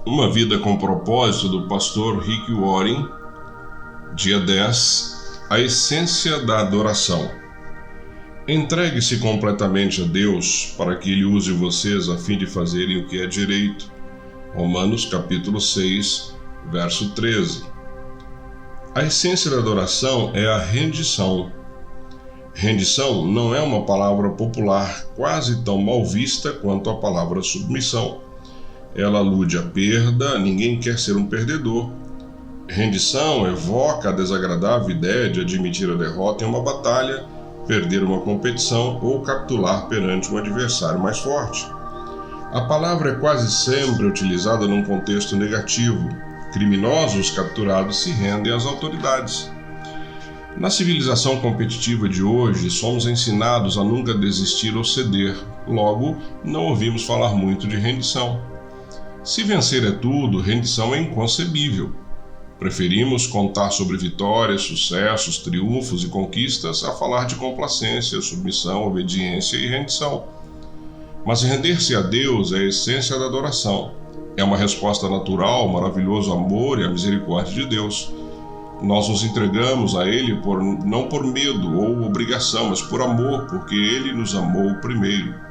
Uma Vida com Propósito, do pastor Rick Warren, dia 10, a essência da adoração. Entregue-se completamente a Deus para que Ele use vocês a fim de fazerem o que é direito. Romanos capítulo 6, verso 13. A essência da adoração é a rendição. Rendição não é uma palavra popular quase tão mal vista quanto a palavra submissão. Ela alude à perda, ninguém quer ser um perdedor. Rendição evoca a desagradável ideia de admitir a derrota em uma batalha, perder uma competição ou capitular perante um adversário mais forte. A palavra é quase sempre utilizada num contexto negativo. Criminosos capturados se rendem às autoridades. Na civilização competitiva de hoje, somos ensinados a nunca desistir ou ceder. Logo, não ouvimos falar muito de rendição. Se vencer é tudo, rendição é inconcebível. Preferimos contar sobre vitórias, sucessos, triunfos e conquistas a falar de complacência, submissão, obediência e rendição. Mas render-se a Deus é a essência da adoração. É uma resposta natural ao maravilhoso amor e à misericórdia de Deus. Nós nos entregamos a Ele não por medo ou obrigação, mas por amor, porque Ele nos amou primeiro.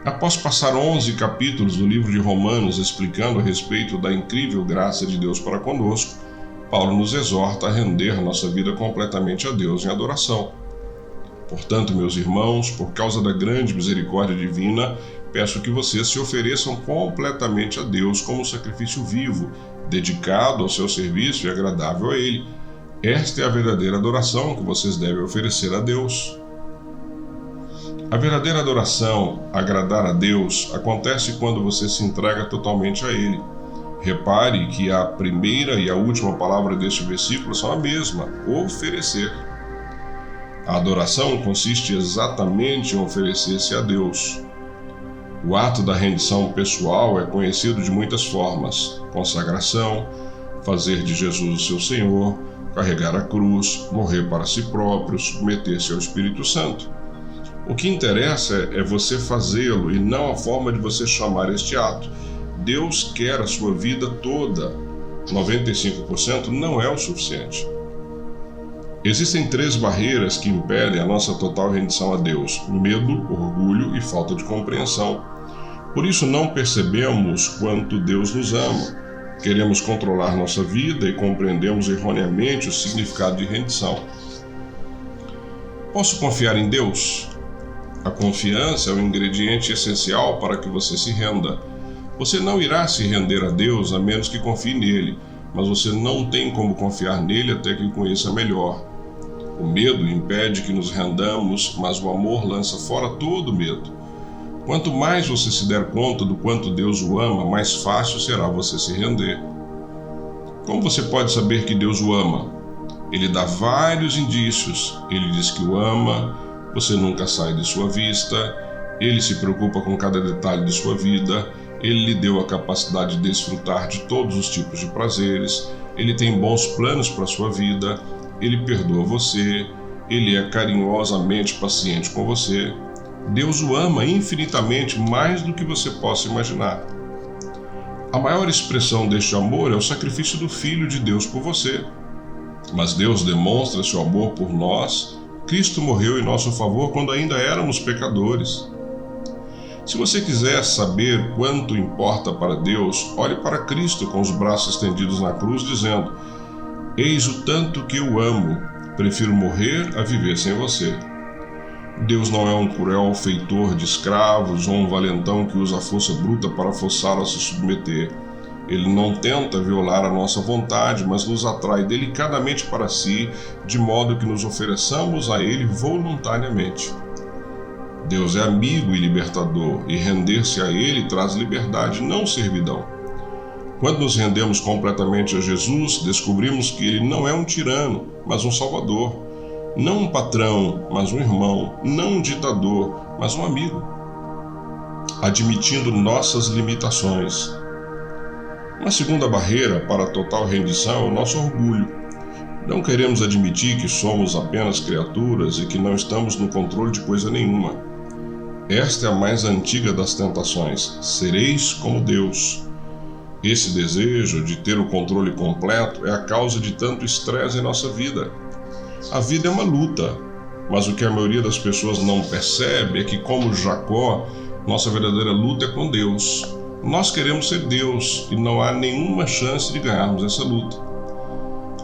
Após passar 11 capítulos do livro de Romanos explicando a respeito da incrível graça de Deus para conosco, Paulo nos exorta a render nossa vida completamente a Deus em adoração. Portanto, meus irmãos, por causa da grande misericórdia divina, peço que vocês se ofereçam completamente a Deus como um sacrifício vivo, dedicado ao seu serviço e agradável a Ele. Esta é a verdadeira adoração que vocês devem oferecer a Deus. A verdadeira adoração, agradar a Deus, acontece quando você se entrega totalmente a Ele. Repare que a primeira e a última palavra deste versículo são a mesma: oferecer. A adoração consiste exatamente em oferecer-se a Deus. O ato da rendição pessoal é conhecido de muitas formas: consagração, fazer de Jesus o seu Senhor, carregar a cruz, morrer para si próprio, submeter-se ao Espírito Santo. O que interessa é você fazê-lo e não a forma de você chamar este ato. Deus quer a sua vida toda. 95% não é o suficiente. Existem 3 barreiras que impedem a nossa total rendição a Deus: medo, orgulho e falta de compreensão. Por isso não percebemos quanto Deus nos ama. Queremos controlar nossa vida e compreendemos erroneamente o significado de rendição. Posso confiar em Deus? A confiança é o ingrediente essencial para que você se renda. Você não irá se render a Deus a menos que confie nele, mas você não tem como confiar nele até que o conheça melhor. O medo impede que nos rendamos, mas o amor lança fora todo medo. Quanto mais você se der conta do quanto Deus o ama, mais fácil será você se render. Como você pode saber que Deus o ama? Ele dá vários indícios. Ele diz que o ama. Você nunca sai de sua vista, Ele se preocupa com cada detalhe de sua vida, Ele lhe deu a capacidade de desfrutar de todos os tipos de prazeres, Ele tem bons planos para sua vida, Ele perdoa você, Ele é carinhosamente paciente com você. Deus o ama infinitamente mais do que você possa imaginar. A maior expressão deste amor é o sacrifício do Filho de Deus por você. Mas Deus demonstra seu amor por nós. Cristo morreu em nosso favor quando ainda éramos pecadores. Se você quiser saber quanto importa para Deus, olhe para Cristo com os braços estendidos na cruz, dizendo: eis o tanto que eu amo, prefiro morrer a viver sem você. Deus não é um cruel feitor de escravos ou um valentão que usa a força bruta para forçá-lo a se submeter. Ele não tenta violar a nossa vontade, mas nos atrai delicadamente para si, de modo que nos ofereçamos a Ele voluntariamente. Deus é amigo e libertador, e render-se a Ele traz liberdade, não servidão. Quando nos rendemos completamente a Jesus, descobrimos que Ele não é um tirano, mas um salvador. Não um patrão, mas um irmão. Não um ditador, mas um amigo. Admitindo nossas limitações. Uma segunda barreira para a total rendição é o nosso orgulho. Não queremos admitir que somos apenas criaturas e que não estamos no controle de coisa nenhuma. Esta é a mais antiga das tentações: sereis como Deus. Esse desejo de ter o controle completo é a causa de tanto estresse em nossa vida. A vida é uma luta, mas o que a maioria das pessoas não percebe é que, como Jacó, nossa verdadeira luta é com Deus. Nós queremos ser Deus e não há nenhuma chance de ganharmos essa luta.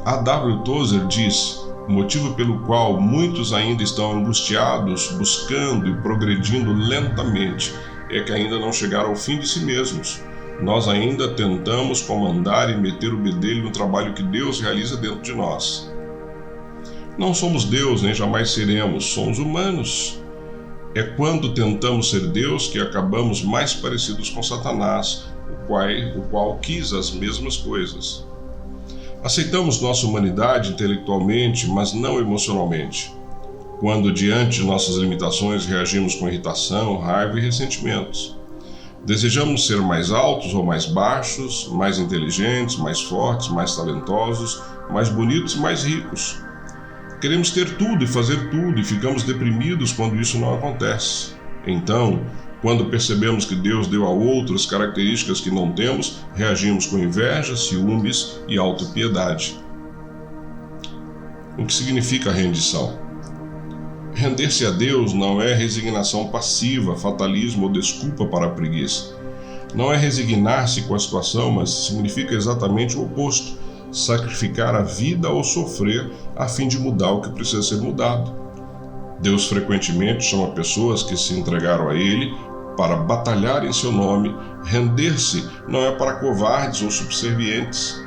A W. Tozer diz: o motivo pelo qual muitos ainda estão angustiados, buscando e progredindo lentamente, é que ainda não chegaram ao fim de si mesmos. Nós ainda tentamos comandar e meter o bedelho no trabalho que Deus realiza dentro de nós. Não somos Deus, nem jamais seremos, somos humanos. É quando tentamos ser Deus que acabamos mais parecidos com Satanás, o qual quis as mesmas coisas. Aceitamos nossa humanidade intelectualmente, mas não emocionalmente. Quando, diante de nossas limitações, reagimos com irritação, raiva e ressentimentos. Desejamos ser mais altos ou mais baixos, mais inteligentes, mais fortes, mais talentosos, mais bonitos e mais ricos. Queremos ter tudo e fazer tudo e ficamos deprimidos quando isso não acontece. Então, quando percebemos que Deus deu a outros características que não temos, reagimos com inveja, ciúmes e autopiedade. O que significa rendição? Render-se a Deus não é resignação passiva, fatalismo ou desculpa para a preguiça. Não é resignar-se com a situação, mas significa exatamente o oposto: sacrificar a vida ou sofrer a fim de mudar o que precisa ser mudado. Deus frequentemente chama pessoas que se entregaram a Ele para batalhar em seu nome. Render-se não é para covardes ou subservientes.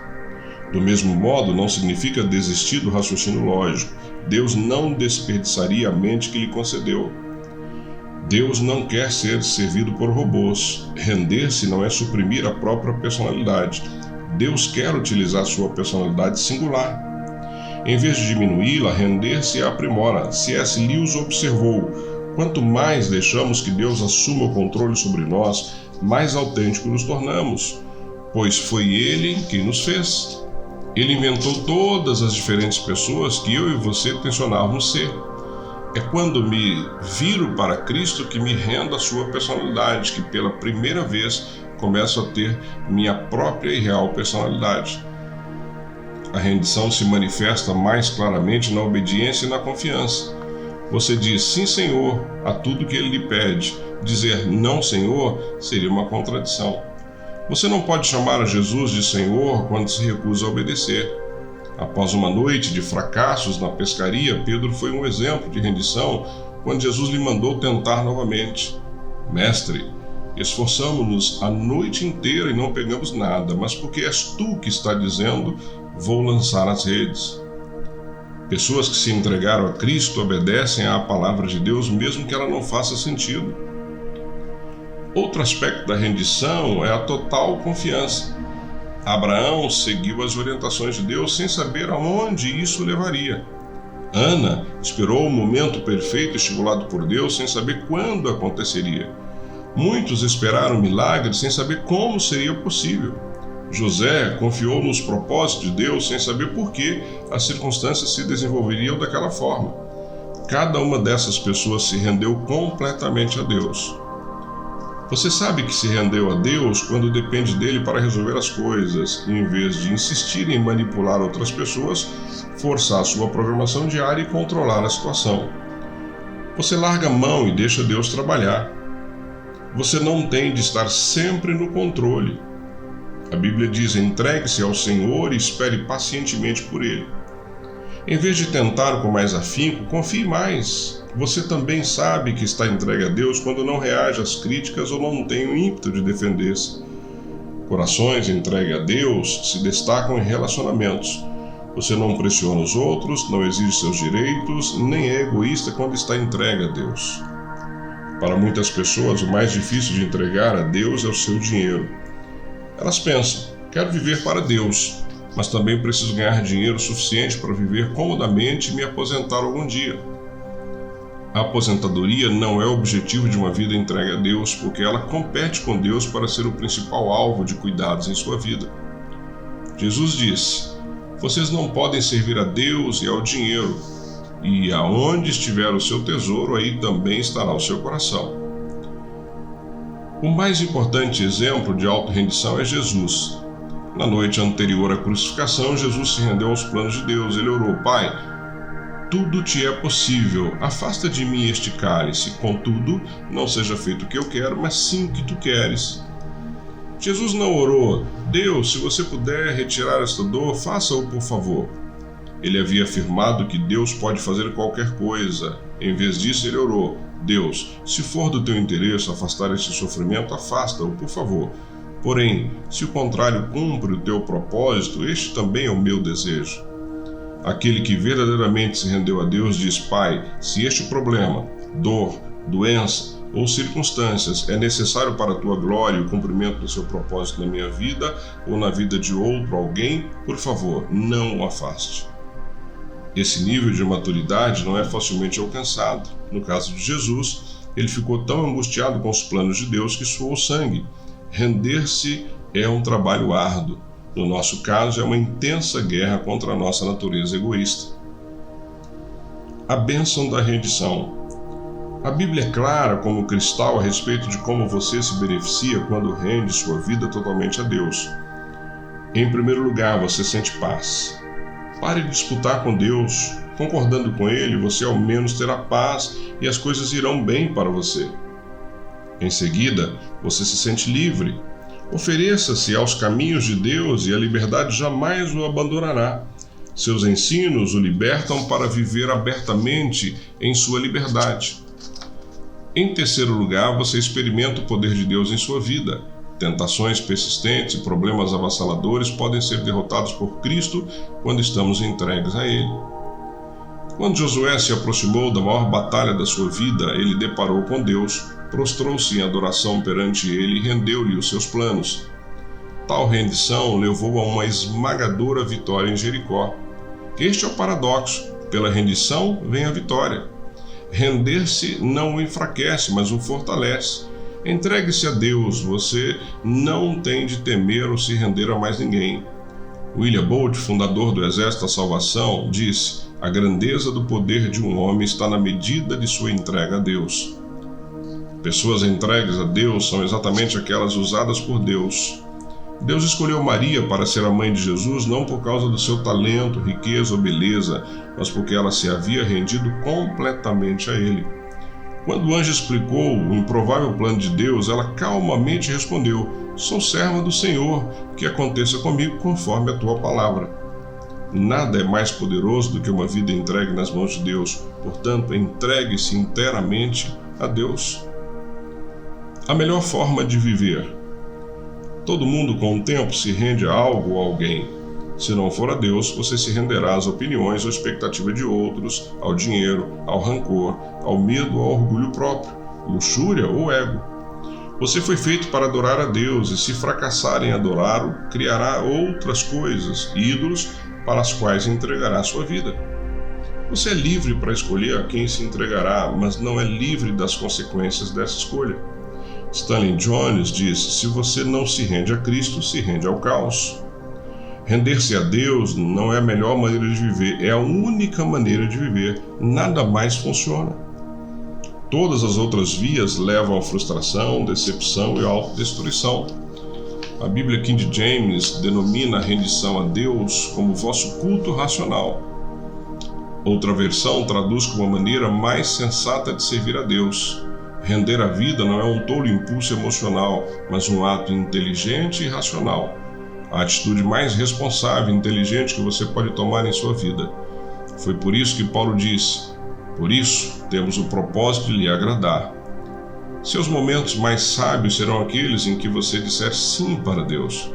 Do mesmo modo, não significa desistir do raciocínio lógico. Deus não desperdiçaria a mente que lhe concedeu. Deus não quer ser servido por robôs. Render-se não é suprimir a própria personalidade. Deus quer utilizar sua personalidade singular. Em vez de diminuí-la, render-se a aprimora. C.S. Lewis observou: quanto mais deixamos que Deus assuma o controle sobre nós, mais autênticos nos tornamos, pois foi Ele quem nos fez. Ele inventou todas as diferentes pessoas que eu e você tensionávamos ser. É quando me viro para Cristo que me rendo à sua personalidade, que pela primeira vez começo a ter minha própria e real personalidade. A rendição se manifesta mais claramente na obediência e na confiança. Você diz sim, Senhor, a tudo que Ele lhe pede. Dizer não, Senhor, seria uma contradição. Você não pode chamar a Jesus de Senhor quando se recusa a obedecer. Após uma noite de fracassos na pescaria, Pedro foi um exemplo de rendição quando Jesus lhe mandou tentar novamente. Mestre, esforçamo-nos a noite inteira e não pegamos nada, mas porque és tu que está dizendo, vou lançar as redes. Pessoas que se entregaram a Cristo obedecem à palavra de Deus mesmo que ela não faça sentido. Outro aspecto da rendição é a total confiança. Abraão seguiu as orientações de Deus sem saber aonde isso o levaria. Ana esperou o momento perfeito estimulado por Deus sem saber quando aconteceria. Muitos esperaram milagres sem saber como seria possível. José confiou nos propósitos de Deus sem saber por que as circunstâncias se desenvolveriam daquela forma. Cada uma dessas pessoas se rendeu completamente a Deus. Você sabe que se rendeu a Deus quando depende dele para resolver as coisas, em vez de insistir em manipular outras pessoas, forçar sua programação diária e controlar a situação. Você larga a mão e deixa Deus trabalhar. Você não tem de estar sempre no controle. A Bíblia diz: entregue-se ao Senhor e espere pacientemente por Ele. Em vez de tentar com mais afinco, confie mais. Você também sabe que está entregue a Deus quando não reage às críticas ou não tem o ímpeto de defender-se. Corações entregues a Deus se destacam em relacionamentos. Você não pressiona os outros, não exige seus direitos, nem é egoísta quando está entregue a Deus. Para muitas pessoas, o mais difícil de entregar a Deus é o seu dinheiro. Elas pensam: quero viver para Deus, mas também preciso ganhar dinheiro suficiente para viver comodamente e me aposentar algum dia. A aposentadoria não é o objetivo de uma vida entregue a Deus, porque ela compete com Deus para ser o principal alvo de cuidados em sua vida. Jesus disse: vocês não podem servir a Deus e ao dinheiro, e aonde estiver o seu tesouro, aí também estará o seu coração. O mais importante exemplo de autorrendição é Jesus. Na noite anterior à crucificação, Jesus se rendeu aos planos de Deus. Ele orou: Pai, tudo te é possível, afasta de mim este cálice, contudo, não seja feito o que eu quero, mas sim o que tu queres. Jesus não orou: Deus, se você puder retirar esta dor, faça-o por favor. Ele havia afirmado que Deus pode fazer qualquer coisa. Em vez disso, ele orou: Deus, se for do teu interesse afastar este sofrimento, afasta-o por favor. Porém, se o contrário cumpre o teu propósito, este também é o meu desejo. Aquele que verdadeiramente se rendeu a Deus diz: Pai, se este problema, dor, doença ou circunstâncias é necessário para a tua glória e o cumprimento do seu propósito na minha vida ou na vida de outro alguém, por favor, não o afaste. Esse nível de maturidade não é facilmente alcançado. No caso de Jesus, ele ficou tão angustiado com os planos de Deus que suou sangue. Render-se é um trabalho árduo. No nosso caso, é uma intensa guerra contra a nossa natureza egoísta. A bênção da rendição. A Bíblia é clara como cristal a respeito de como você se beneficia quando rende sua vida totalmente a Deus. Em primeiro lugar, você sente paz. Pare de disputar com Deus. Concordando com Ele, você ao menos terá paz e as coisas irão bem para você. Em seguida, você se sente livre. Ofereça-se aos caminhos de Deus e a liberdade jamais o abandonará. Seus ensinos o libertam para viver abertamente em sua liberdade. Em terceiro lugar, você experimenta o poder de Deus em sua vida. Tentações persistentes e problemas avassaladores podem ser derrotados por Cristo quando estamos entregues a Ele. Quando Josué se aproximou da maior batalha da sua vida, ele deparou com Deus, prostrou-se em adoração perante Ele e rendeu-lhe os seus planos. Tal rendição levou a uma esmagadora vitória em Jericó. Este é o paradoxo: pela rendição vem a vitória. Render-se não o enfraquece, mas o fortalece. Entregue-se a Deus, você não tem de temer ou se render a mais ninguém. William Booth, fundador do Exército da Salvação, disse: a grandeza do poder de um homem está na medida de sua entrega a Deus. Pessoas entregues a Deus são exatamente aquelas usadas por Deus. Deus escolheu Maria para ser a mãe de Jesus não por causa do seu talento, riqueza ou beleza, mas porque ela se havia rendido completamente a Ele. Quando o anjo explicou o improvável plano de Deus, ela calmamente respondeu: sou serva do Senhor, que aconteça comigo conforme a tua palavra. Nada é mais poderoso do que uma vida entregue nas mãos de Deus, portanto, entregue-se inteiramente a Deus. A melhor forma de viver. Todo mundo com o tempo se rende a algo ou alguém. Se não for a Deus, você se renderá às opiniões ou expectativas de outros, ao dinheiro, ao rancor, ao medo ou ao orgulho próprio, luxúria ou ego. Você foi feito para adorar a Deus e, se fracassar em adorá-lo, criará outras coisas, ídolos, para as quais entregará sua vida. Você é livre para escolher a quem se entregará, mas não é livre das consequências dessa escolha. Stanley Jones diz: se você não se rende a Cristo, se rende ao caos. Render-se a Deus não é a melhor maneira de viver, é a única maneira de viver. Nada mais funciona. Todas as outras vias levam à frustração, decepção e autodestruição. A Bíblia King James denomina a rendição a Deus como vosso culto racional. Outra versão traduz como a maneira mais sensata de servir a Deus. Render a vida não é um tolo impulso emocional, mas um ato inteligente e racional. A atitude mais responsável e inteligente que você pode tomar em sua vida. Foi por isso que Paulo disse: por isso temos o propósito de lhe agradar. Seus momentos mais sábios serão aqueles em que você disser sim para Deus.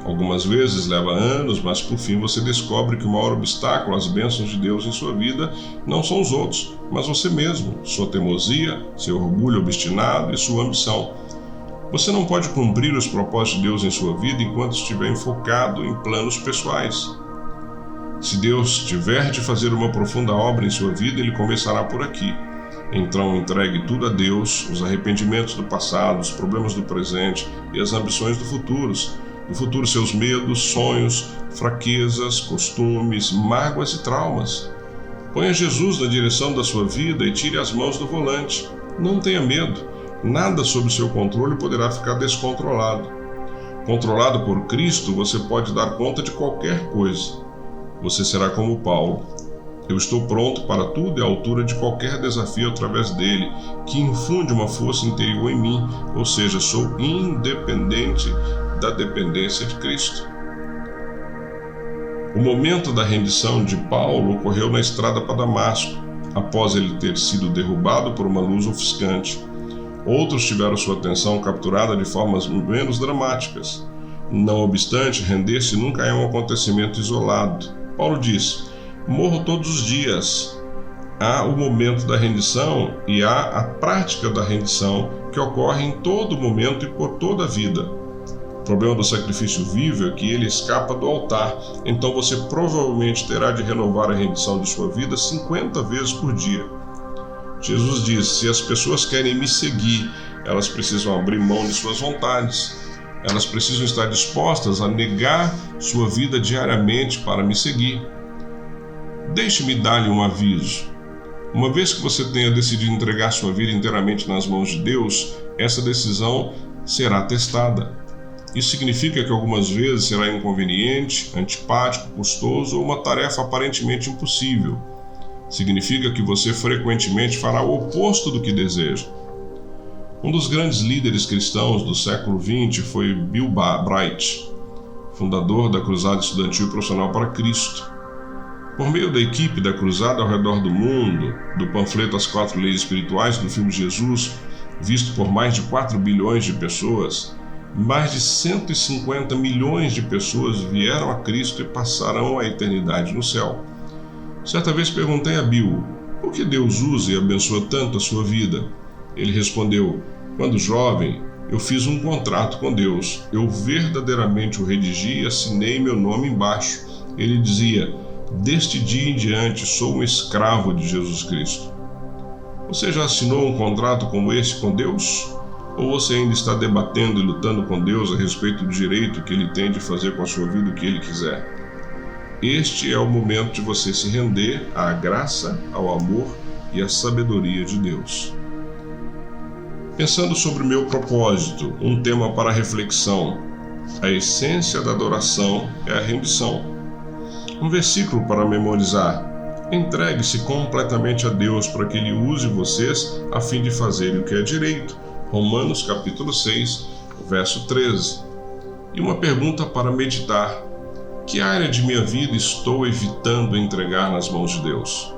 Algumas vezes leva anos, mas por fim você descobre que o maior obstáculo às bênçãos de Deus em sua vida não são os outros, mas você mesmo, sua teimosia, seu orgulho obstinado e sua ambição. Você não pode cumprir os propósitos de Deus em sua vida enquanto estiver enfocado em planos pessoais. Se Deus tiver de fazer uma profunda obra em sua vida, Ele começará por aqui. Então entregue tudo a Deus, os arrependimentos do passado, os problemas do presente e as ambições do futuro. No futuro, seus medos, sonhos, fraquezas, costumes, mágoas e traumas. Ponha Jesus na direção da sua vida e tire as mãos do volante. Não tenha medo. Nada sob seu controle poderá ficar descontrolado. Controlado por Cristo, você pode dar conta de qualquer coisa. Você será como Paulo. Eu estou pronto para tudo e à altura de qualquer desafio através dele, que infunde uma força interior em mim, ou seja, sou independente da dependência de Cristo. O momento da rendição de Paulo ocorreu na estrada para Damasco, após ele ter sido derrubado por uma luz ofuscante. Outros tiveram sua atenção capturada de formas menos dramáticas. Não obstante, render-se nunca é um acontecimento isolado. Paulo diz: morro todos os dias. Há o momento da rendição e há a prática da rendição que ocorre em todo momento e por toda a vida. O problema do sacrifício vivo é que ele escapa do altar, então você provavelmente terá de renovar a rendição de sua vida 50 vezes por dia. Jesus diz: se as pessoas querem me seguir, elas precisam abrir mão de suas vontades. Elas precisam estar dispostas a negar sua vida diariamente para me seguir. Deixe-me dar-lhe um aviso. Uma vez que você tenha decidido entregar sua vida inteiramente nas mãos de Deus, essa decisão será testada. Isso significa que algumas vezes será inconveniente, antipático, custoso ou uma tarefa aparentemente impossível. Significa que você frequentemente fará o oposto do que deseja. Um dos grandes líderes cristãos do século XX foi Bill Bright, fundador da Cruzada Estudantil Profissional para Cristo. Por meio da equipe da Cruzada ao redor do mundo, do panfleto As 4 Leis Espirituais do filme Jesus, visto por mais de 4 bilhões de pessoas, mais de 150 milhões de pessoas vieram a Cristo e passarão a eternidade no céu. Certa vez perguntei a Bill, por que Deus usa e abençoa tanto a sua vida? Ele respondeu: quando jovem, eu fiz um contrato com Deus. Eu verdadeiramente o redigi e assinei meu nome embaixo. Ele dizia: deste dia em diante sou um escravo de Jesus Cristo. Você já assinou um contrato como esse com Deus? Ou você ainda está debatendo e lutando com Deus a respeito do direito que Ele tem de fazer com a sua vida o que Ele quiser? Este é o momento de você se render à graça, ao amor e à sabedoria de Deus. Pensando sobre o meu propósito, um tema para reflexão: a essência da adoração é a rendição. Um versículo para memorizar: entregue-se completamente a Deus para que Ele use vocês a fim de fazerem o que é direito. Romanos capítulo 6, verso 13. E uma pergunta para meditar: que área de minha vida estou evitando entregar nas mãos de Deus?